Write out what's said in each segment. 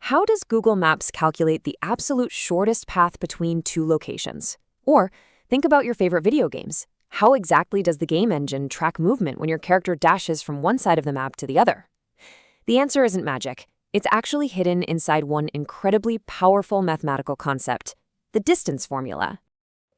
How does Google Maps calculate the absolute shortest path between two locations? Or think about your favorite video games. How exactly does the game engine track movement when your character dashes from one side of the map to the other? The answer isn't magic. It's actually hidden inside one incredibly powerful mathematical concept, the distance formula.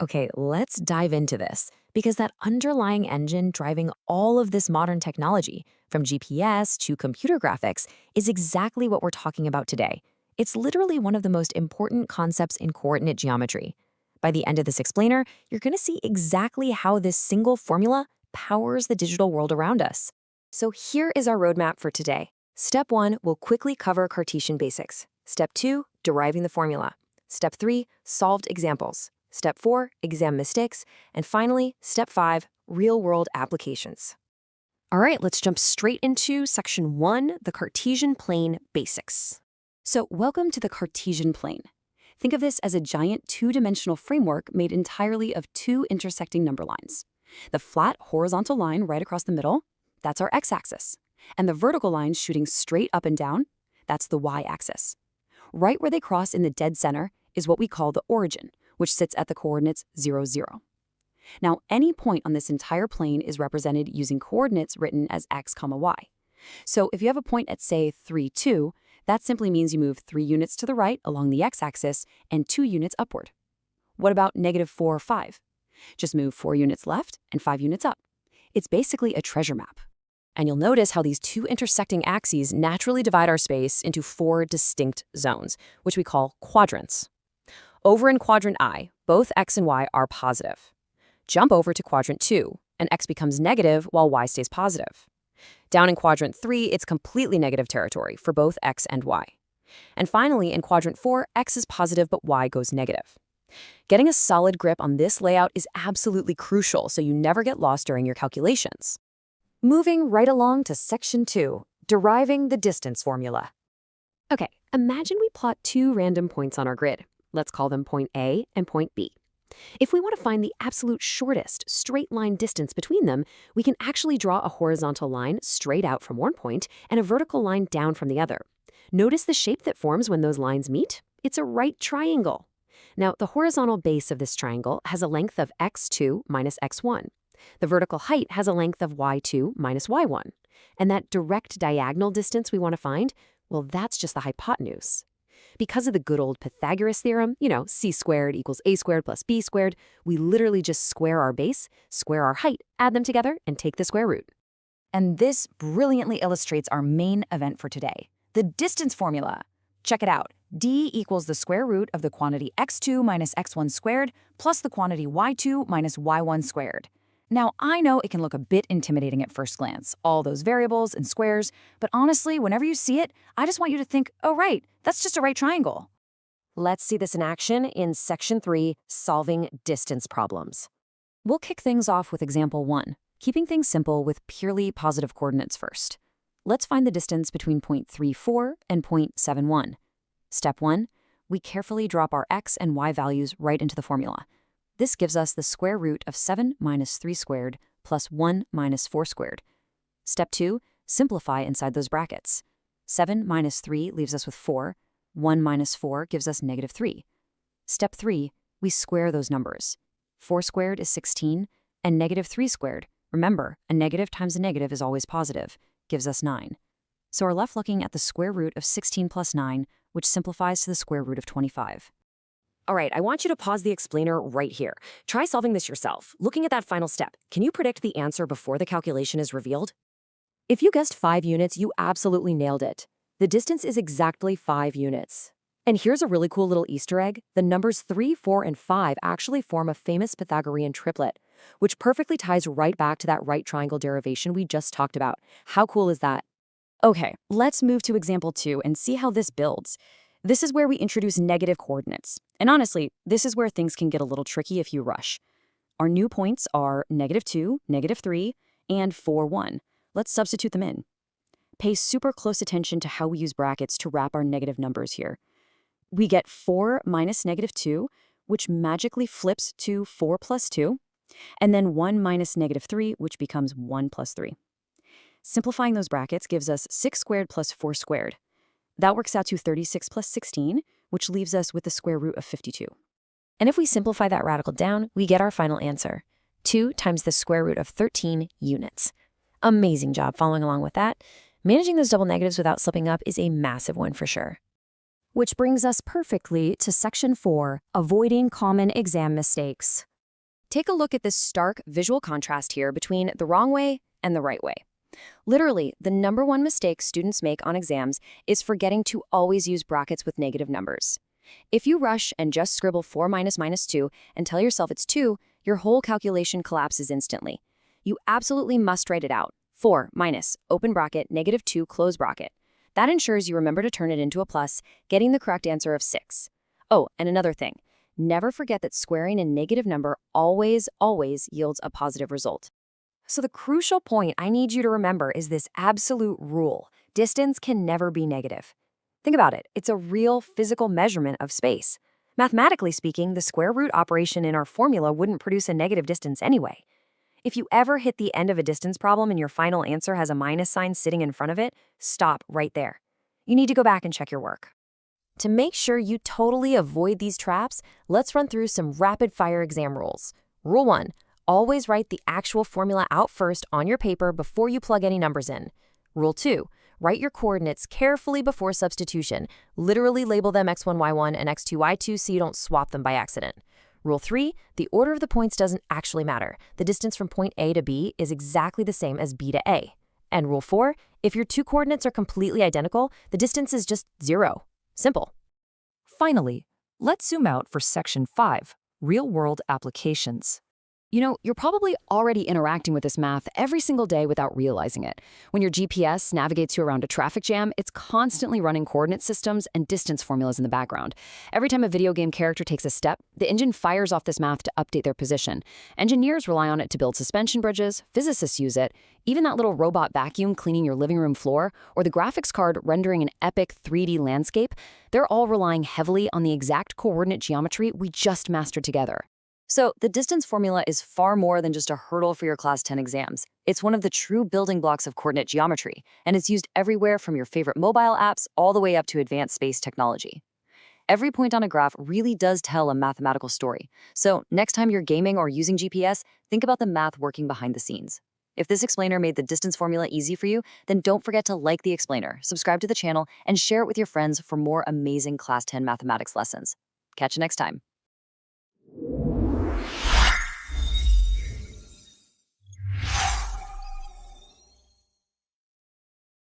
Okay, let's dive into this, because that underlying engine driving all of this modern technology, from GPS to computer graphics, is exactly what we're talking about today. It's literally one of the most important concepts in coordinate geometry. By the end of this explainer, you're going to see exactly how this single formula powers the digital world around us. So here is our roadmap for today. Step 1, we'll quickly cover Cartesian basics. Step 2, deriving the formula. Step 3, solved examples. Step 4, exam mistakes. And finally, Step 5, real-world applications. All right, let's jump straight into Section 1, the Cartesian Plane Basics. So welcome to the Cartesian Plane. Think of this as a giant two-dimensional framework made entirely of two intersecting number lines. The flat horizontal line right across the middle, that's our x-axis. And the vertical line shooting straight up and down, that's the y-axis. Right where they cross in the dead center is what we call the origin, which sits at the coordinates 0, 0. Now, any point on this entire plane is represented using coordinates written as x, y. So if you have a point at, say, 3, 2, that simply means you move 3 units to the right along the x-axis and 2 units upward. What about -4, 5? Just move 4 units left and 5 units up. It's basically a treasure map. And you'll notice how these two intersecting axes naturally divide our space into 4 distinct zones, which we call quadrants. Over in quadrant I, both x and y are positive. Jump over to quadrant 2, and x becomes negative while y stays positive. Down in quadrant 3, it's completely negative territory for both x and y. And finally, in quadrant 4, x is positive but y goes negative. Getting a solid grip on this layout is absolutely crucial so you never get lost during your calculations. Moving right along to Section 2, deriving the distance formula. Okay, imagine we plot 2 random points on our grid. Let's call them point A and point B. If we want to find the absolute shortest straight line distance between them, we can actually draw a horizontal line straight out from one point and a vertical line down from the other. Notice the shape that forms when those lines meet? It's a right triangle. Now, the horizontal base of this triangle has a length of x2 minus x1. The vertical height has a length of y2 minus y1. And that direct diagonal distance we want to find, well, that's just the hypotenuse. Because of the good old Pythagoras theorem, c squared equals a squared plus b squared, we literally just square our base, square our height, add them together, and take the square root. And this brilliantly illustrates our main event for today, the distance formula. Check it out. D equals the square root of the quantity x2 minus x1 squared plus the quantity y2 minus y1 squared. Now, I know it can look a bit intimidating at first glance, all those variables and squares, but honestly, whenever you see it, I just want you to think, oh right, that's just a right triangle. Let's see this in action in Section 3, solving distance problems. We'll kick things off with example 1, keeping things simple with purely positive coordinates first. Let's find the distance between point 34 and point 71. Step 1, we carefully drop our x and y values right into the formula. This gives us the square root of 7 minus 3 squared plus 1 minus 4 squared. Step 2, simplify inside those brackets. 7 minus 3 leaves us with 4. 1 minus 4 gives us -3. Step 3, we square those numbers. 4 squared is 16, and -3 squared, remember, a negative times a negative is always positive, gives us 9. So we're left looking at the square root of 16 plus 9, which simplifies to the square root of 25. All right, I want you to pause the explainer right here. Try solving this yourself. Looking at that final step, can you predict the answer before the calculation is revealed? If you guessed 5 units, you absolutely nailed it. The distance is exactly 5 units. And here's a really cool little Easter egg. The numbers 3, 4, and 5 actually form a famous Pythagorean triplet, which perfectly ties right back to that right triangle derivation we just talked about. How cool is that? Okay, let's move to example 2 and see how this builds. This is where we introduce negative coordinates. And honestly, this is where things can get a little tricky if you rush. Our new points are -2, -3, and 4, 1. Let's substitute them in. Pay super close attention to how we use brackets to wrap our negative numbers here. We get 4 minus -2, which magically flips to 4 plus 2, and then 1 minus -3, which becomes 1 plus 3. Simplifying those brackets gives us 6 squared plus 4 squared. that works out to 36 plus 16, which leaves us with the square root of 52. And if we simplify that radical down, we get our final answer, 2 times the square root of 13 units. Amazing job following along with that. Managing those double negatives without slipping up is a massive one for sure. Which brings us perfectly to Section 4, Avoiding Common Exam Mistakes. Take a look at this stark visual contrast here between the wrong way and the right way. Literally, the number one mistake students make on exams is forgetting to always use brackets with negative numbers. If you rush and just scribble 4 minus minus 2 and tell yourself it's 2, your whole calculation collapses instantly. You absolutely must write it out. 4 minus, open bracket, negative 2, close bracket. That ensures you remember to turn it into a plus, getting the correct answer of 6. Oh, and another thing. Never forget that squaring a negative number always yields a positive result. So the crucial point I need you to remember is this absolute rule. Distance can never be negative. Think about it. It's a real physical measurement of space. Mathematically speaking, the square root operation in our formula wouldn't produce a negative distance anyway. If you ever hit the end of a distance problem and your final answer has a minus sign sitting in front of it, stop right there. You need to go back and check your work. To make sure you totally avoid these traps, let's run through some rapid-fire exam rules. Rule 1. Always write the actual formula out first on your paper before you plug any numbers in. Rule 2. Write your coordinates carefully before substitution. Literally label them x1, y1, and x2, y2 so you don't swap them by accident. Rule 3. The order of the points doesn't actually matter. The distance from point A to B is exactly the same as B to A. And Rule 4. If your two coordinates are completely identical, the distance is just 0. Simple. Finally, let's zoom out for Section 5, Real-World Applications. You know, you're probably already interacting with this math every single day without realizing it. When your GPS navigates you around a traffic jam, it's constantly running coordinate systems and distance formulas in the background. Every time a video game character takes a step, the engine fires off this math to update their position. Engineers rely on it to build suspension bridges, physicists use it, even that little robot vacuum cleaning your living room floor, or the graphics card rendering an epic 3D landscape, they're all relying heavily on the exact coordinate geometry we just mastered together. So the distance formula is far more than just a hurdle for your Class 10 exams. It's one of the true building blocks of coordinate geometry, and it's used everywhere from your favorite mobile apps all the way up to advanced space technology. Every point on a graph really does tell a mathematical story. So next time you're gaming or using GPS, think about the math working behind the scenes. If this explainer made the distance formula easy for you, then don't forget to like the explainer, subscribe to the channel, and share it with your friends for more amazing Class 10 mathematics lessons. Catch you next time.